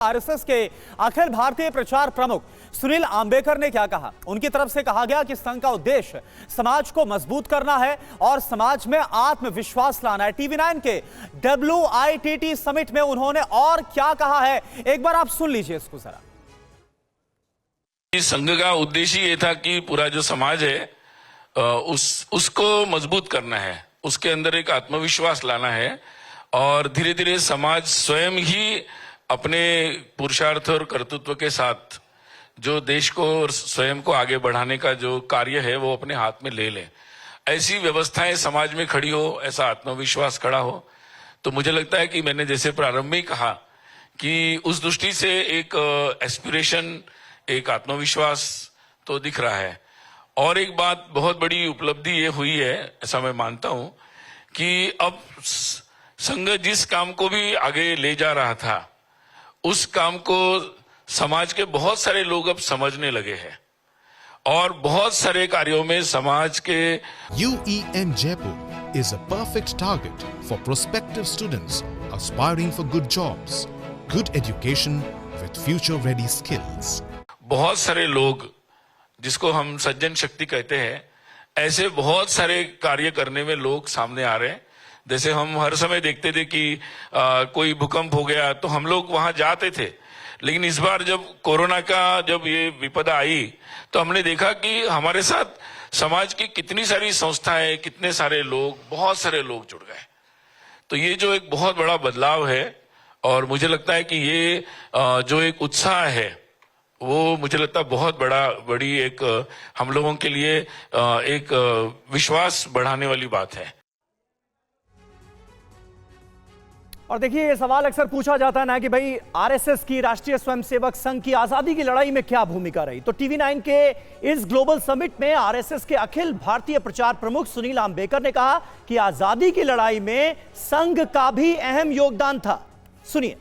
RSS के अखिल भारतीय प्रचार प्रमुख सुनील आंबेकर ने क्या कहा। उनकी तरफ से कहा गया कि संघ का उद्देश्य समाज को मजबूत करना है और समाज में आत्मविश्वास लाना है। टीवी9 के WITT समिट में उन्होंने और क्या कहा है, एक बार आप सुन लीजिए इसको जरा। संघ का उद्देश्य ये था कि पूरा जो समाज है उसको मजबूत करना है, उसके अंदर एक आत्मविश्वास लाना है और धीरे धीरे समाज स्वयं ही अपने पुरुषार्थ और कर्तृत्व के साथ जो देश को और स्वयं को आगे बढ़ाने का जो कार्य है वो अपने हाथ में ले ले। ऐसी व्यवस्थाएं समाज में खड़ी हो, ऐसा आत्मविश्वास खड़ा हो। तो मुझे लगता है कि मैंने जैसे प्रारंभ में ही कहा कि उस दृष्टि से एक एस्पिरेशन, एक आत्मविश्वास तो दिख रहा है। और एक बात बहुत बड़ी उपलब्धि ये हुई है, ऐसा मैं मानता हूं कि अब संघ जिस काम को भी आगे ले जा रहा था उस काम को समाज के बहुत सारे लोग अब समझने लगे हैं और बहुत सारे कार्यों में समाज के UEM Jaipur is a perfect target for prospective students aspiring for good jobs, good education with future-ready skills. बहुत सारे लोग जिसको हम सज्जन शक्ति कहते हैं, ऐसे बहुत सारे कार्य करने में लोग सामने आ रहे हैं। जैसे हम हर समय देखते थे कि कोई भूकंप हो गया तो हम लोग वहां जाते थे, लेकिन इस बार जब कोरोना का जब ये विपदा आई तो हमने देखा कि हमारे साथ समाज की कितनी सारी संस्थाएं, कितने सारे लोग, बहुत सारे लोग जुड़ गए। तो ये जो एक बहुत बड़ा बदलाव है और मुझे लगता है कि ये जो एक उत्साह है वो मुझे लगता है बहुत बड़ी एक हम लोगों के लिए एक विश्वास बढ़ाने वाली बात है। और देखिए, ये सवाल अक्सर पूछा जाता है ना कि भाई आरएसएस की, राष्ट्रीय स्वयंसेवक संघ की आजादी की लड़ाई में क्या भूमिका रही। तो टीवी9 के इस ग्लोबल समिट में आरएसएस के अखिल भारतीय प्रचार प्रमुख सुनील आंबेकर ने कहा कि आजादी की लड़ाई में संघ का भी अहम योगदान था। सुनिए।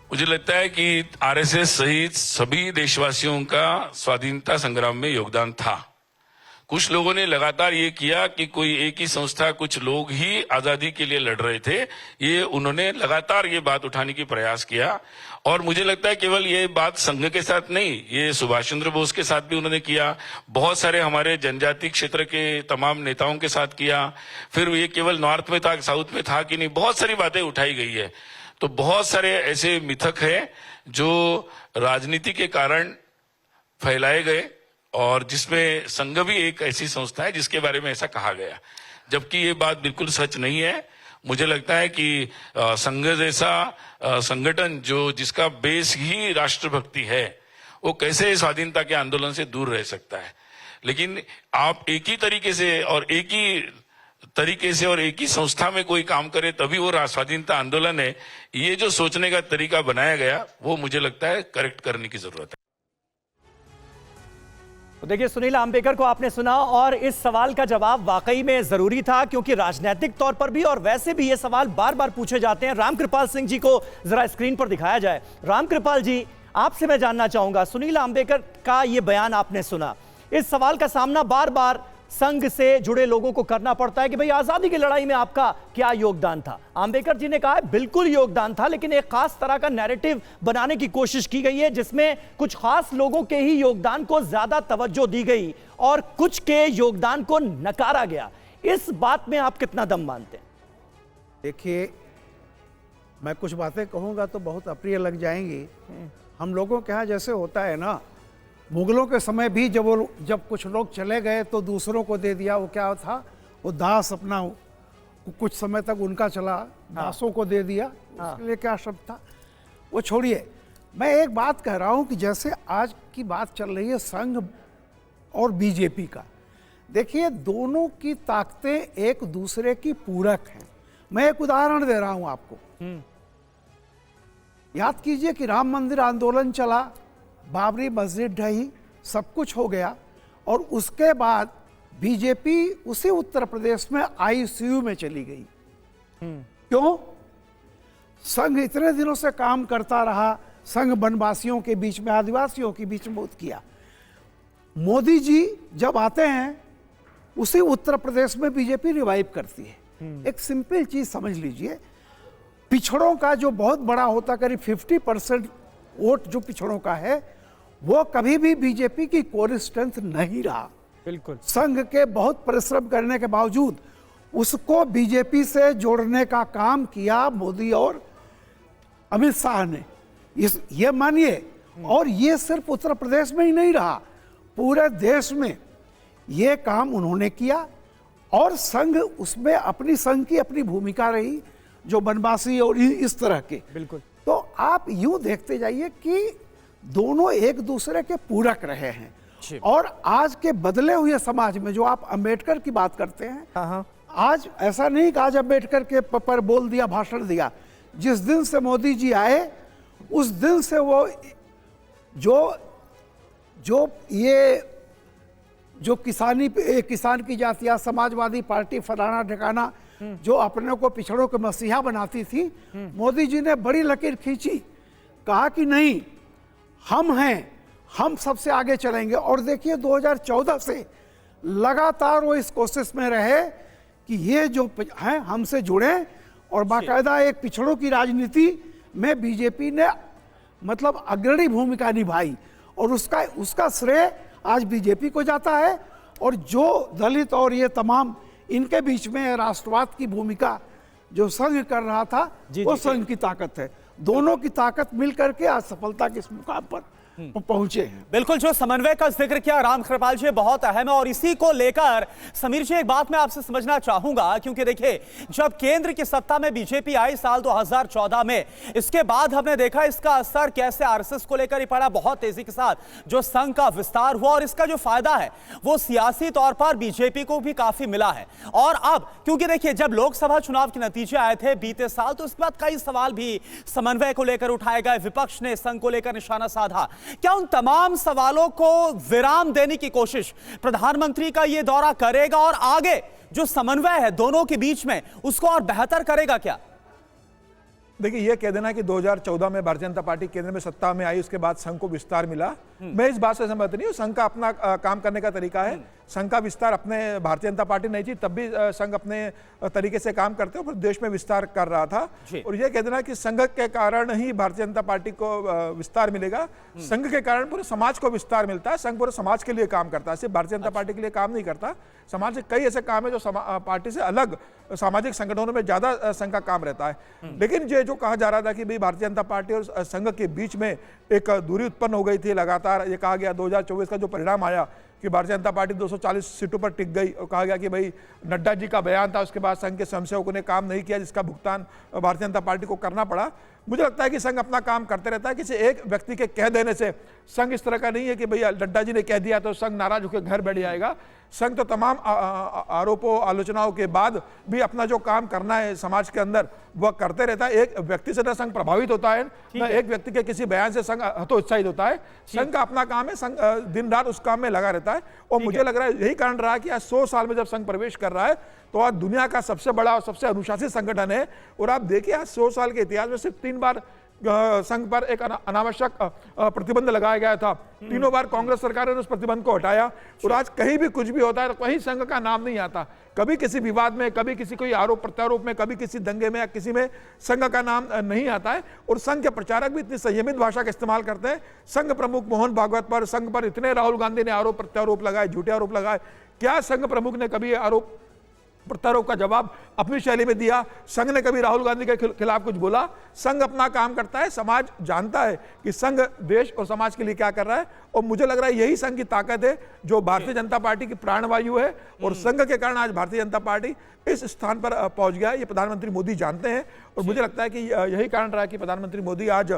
मुझे लगता है कि आरएसएस सहित सभी देशवासियों का स्वाधीनता संग्राम में योगदान था। कुछ लोगों ने लगातार ये किया कि कोई एक ही संस्था, कुछ लोग ही आजादी के लिए लड़ रहे थे, ये उन्होंने लगातार ये बात उठाने की प्रयास किया। और मुझे लगता है केवल ये बात संघ के साथ नहीं, ये सुभाष चंद्र बोस के साथ भी उन्होंने किया, बहुत सारे हमारे जनजाति क्षेत्र के तमाम नेताओं के साथ किया। फिर ये केवल नॉर्थ में था, साउथ में था कि नहीं, बहुत सारी बातें उठाई गई है। तो बहुत सारे ऐसे मिथक हैं जो राजनीति के कारण फैलाए गए और जिसमें संघ भी एक ऐसी संस्था है जिसके बारे में ऐसा कहा गया, जबकि ये बात बिल्कुल सच नहीं है। मुझे लगता है कि संघ जैसा संगठन जो जिसका बेस ही राष्ट्रभक्ति है, वो कैसे स्वाधीनता के आंदोलन से दूर रह सकता है। लेकिन आप एक ही तरीके से और एक ही संस्था में कोई काम करे तभी वो स्वाधीनता आंदोलन है, ये जो सोचने का तरीका बनाया गया वो मुझे लगता है करेक्ट करने की जरूरत है। तो देखिए, सुनील आंबेकर को आपने सुना और इस सवाल का जवाब वाकई में जरूरी था, क्योंकि राजनीतिक तौर पर भी और वैसे भी ये सवाल बार बार पूछे जाते हैं। रामकृपाल सिंह जी को जरा स्क्रीन पर दिखाया जाए। रामकृपाल जी, आपसे मैं जानना चाहूंगा, सुनील आंबेकर का ये बयान आपने सुना, इस सवाल का सामना बार बार संघ से जुड़े लोगों को करना पड़ता है कि भाई आजादी की लड़ाई में आपका क्या योगदान था। आंबेकर जी ने कहा है बिल्कुल योगदान था, लेकिन एक खास तरह का नैरेटिव बनाने की कोशिश की गई है जिसमें कुछ खास लोगों के ही योगदान को ज्यादा तवज्जो दी गई और कुछ के योगदान को नकारा गया। इस बात में आप कितना दम मानते हैं? देखिए, मैं कुछ बातें कहूंगा तो बहुत अप्रिय लग जाएंगी। हम लोगों के यहाँ जैसे होता है ना, मुगलों के समय भी जब कुछ लोग चले गए तो दूसरों को दे दिया। वो क्या था, वो दास अपना कुछ समय तक उनका चला, दासों को दे दिया। उसके लिए क्या शब्द था वो छोड़िए। मैं एक बात कह रहा हूँ कि जैसे आज की बात चल रही है संघ और बीजेपी का, देखिए दोनों की ताकतें एक दूसरे की पूरक हैं। मैं एक उदाहरण दे रहा हूँ आपको। याद कीजिए कि राम मंदिर आंदोलन चला, बाबरी मस्जिद ढही, सब कुछ हो गया और उसके बाद बीजेपी उसी उत्तर प्रदेश में ICU में चली गई। क्यों? संघ इतने दिनों से काम करता रहा, संघ वनवासियों के बीच में, आदिवासियों के बीच में बहुत किया। मोदी जी जब आते हैं उसी उत्तर प्रदेश में बीजेपी रिवाइव करती है। एक सिंपल चीज समझ लीजिए, पिछड़ों का जो बहुत बड़ा होता, करीब 50% वोट जो पिछड़ों का है, वो कभी भी बीजेपी की कोर स्ट्रेंथ नहीं रहा। बिल्कुल। संघ के बहुत परिश्रम करने के बावजूद उसको बीजेपी से जोड़ने का काम किया मोदी और अमित शाह ने, ये मानिए। और ये सिर्फ उत्तर प्रदेश में ही नहीं रहा, पूरे देश में ये काम उन्होंने किया। और संघ उसमें संघ की अपनी भूमिका रही, जो बनवासी और इस तरह के। बिल्कुल। तो आप यूं देखते जाइए कि दोनों एक दूसरे के पूरक रहे हैं। और आज के बदले हुए समाज में जो आप अंबेडकर की बात करते हैं, हाँ। आज ऐसा नहीं कि आज अंबेडकर के पर बोल दिया, भाषण दिया। जिस दिन से मोदी जी आए उस दिन से वो जो किसान की जातियां, समाजवादी पार्टी, फलाना ठिकाना, जो अपने को पिछड़ों के मसीहा बनाती थी, मोदी जी ने बड़ी लकीर खींची, कहा कि नहीं, हम हैं, हम सबसे आगे चलेंगे। और देखिए 2014 से लगातार वो इस कोशिश में रहे कि ये जो हैं हमसे जुड़े, और बाकायदा एक पिछड़ों की राजनीति में बीजेपी ने मतलब अग्रणी भूमिका निभाई, और उसका श्रेय आज बीजेपी को जाता है। और जो दलित और ये तमाम इनके बीच में राष्ट्रवाद की भूमिका जो संघ कर रहा था, वो संघ की ताकत है। दोनों की ताकत मिलकर के आज सफलता के इस मुकाम पर पहुंचे हैं। बिल्कुल, जो समन्वय का जिक्र किया रामकृपाल जी, बहुत अहम है। और इसी को लेकर समीर जी एक बात मैं आपसे समझना चाहूंगा, क्योंकि देखिए जब केंद्र की सत्ता में बीजेपी आई साल 2014 में, इसके बाद हमने देखा इसका असर कैसे आरएसएस को लेकर ही पड़ा, बहुत तेजी के साथ जो संघ का विस्तार हुआ, और इसका जो फायदा है वो सियासी तौर पर बीजेपी को भी काफी मिला है। और अब क्योंकि देखिए जब लोकसभा चुनाव के नतीजे आए थे बीते साल, तो इसके बाद कई सवाल भी समन्वय को लेकर उठाए गए, विपक्ष ने संघ को लेकर निशाना साधा। क्या उन तमाम सवालों को विराम देने की कोशिश प्रधानमंत्री का यह दौरा करेगा, और आगे जो समन्वय है दोनों के बीच में उसको और बेहतर करेगा क्या? देखिए, यह कह देना कि 2014 में भारतीय जनता पार्टी केंद्र में सत्ता में आई, उसके बाद संघ को विस्तार मिला, मैं इस बात से सहमत नहीं हूं। संघ का अपना काम करने का तरीका है। संघ का विस्तार अपने भारतीय जनता पार्टी नहीं थी तब भी संघ अपने तरीके से काम करते हुए देश में विस्तार कर रहा था। और यह कह देना कि संघ के कारण ही भारतीय जनता पार्टी को विस्तार मिलेगा, संघ के कारण पूरे समाज को विस्तार मिलता है। संघ पूरे समाज के लिए काम करता है, सिर्फ भारतीय जनता पार्टी के लिए काम नहीं करता। समाज के कई ऐसे काम है जो पार्टी से अलग सामाजिक संगठनों में ज्यादा संघ का काम रहता है। लेकिन ये जो कहा जा रहा था कि भाई भारतीय जनता पार्टी और संघ के बीच में एक दूरी उत्पन्न हो गई थी, लगातार ये कहा गया 2024 का जो परिणाम आया कि भारतीय जनता पार्टी 240 सीटों पर टिक गई, और कहा गया कि भाई नड्डा जी का बयान था, उसके बाद संघ के स्वयंसेवकों ने काम नहीं किया, जिसका भुगतान भारतीय जनता पार्टी को करना पड़ा। मुझे लगता है कि संघ अपना काम करते रहता है। किसी एक व्यक्ति के कह देने से संघ इस तरह का नहीं है कि भैया नड्डा जी ने कह दिया तो संघ नाराज होकर घर बैठ जाएगा। संघ तो तमाम आरोपों आलोचनाओं के बाद भी अपना जो काम करना है समाज के अंदर वह करते रहता है। एक व्यक्ति से ना संघ प्रभावित होता है, ना एक व्यक्ति के किसी बयान से संघ हतोत्साहित होता है। संघ का अपना काम है, संघ दिन रात उस काम में लगा रहता है। और मुझे लग रहा है यही कारण रहा कि आज 100 साल में जब संघ प्रवेश कर रहा है तो आज दुनिया का सबसे बड़ा और सबसे अनुशासित संगठन है। और आप देखिए आज 100 साल के इतिहास में सिर्फ 3 बार संघ पर एक अनावश्यक प्रतिबंध लगाया गया था। तीनों बार कांग्रेस सरकार ने उस प्रतिबंध को हटाया। और आज कहीं भी कुछ भी होता है तो कहीं संघ का नाम नहीं आता, कभी किसी विवाद में, कभी किसी कोई आरोप प्रत्यारोप में, कभी किसी दंगे में या किसी में संघ का नाम नहीं आता है। और संघ के प्रचारक भी इतनी संयमित भाषा का इस्तेमाल करते हैं। संघ प्रमुख मोहन भागवत पर, संघ पर इतने राहुल गांधी ने आरोप प्रत्यारोप लगाए, झूठे आरोप लगाए, क्या संघ प्रमुख ने कभी आरोप प्रत्यारोप का जवाब अपनी शैली में दिया? संघ ने कभी राहुल गांधी के खिलाफ कुछ बोला? संघ अपना काम करता है, समाज जानता है कि संघ देश और समाज के लिए क्या कर रहा है। और मुझे लग रहा है यही संघ की ताकत है जो भारतीय जनता पार्टी की प्राणवायु है। और संघ के कारण आज भारतीय जनता पार्टी इस स्थान पर पहुंच गया है, ये प्रधानमंत्री मोदी जानते हैं। और मुझे लगता है कि यही कारण रहा कि प्रधानमंत्री मोदी आज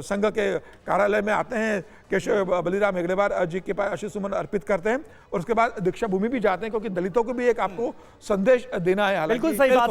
संघ के कार्यालय में आते हैं, केशव बलिराम हेगड़ेवार जी के पास आशीष सुमन अर्पित करते हैं, और उसके बाद दीक्षा भूमि भी जाते हैं, क्योंकि दलितों को भी एक आपको संदेश देना है। बिल्कुल सही बात है।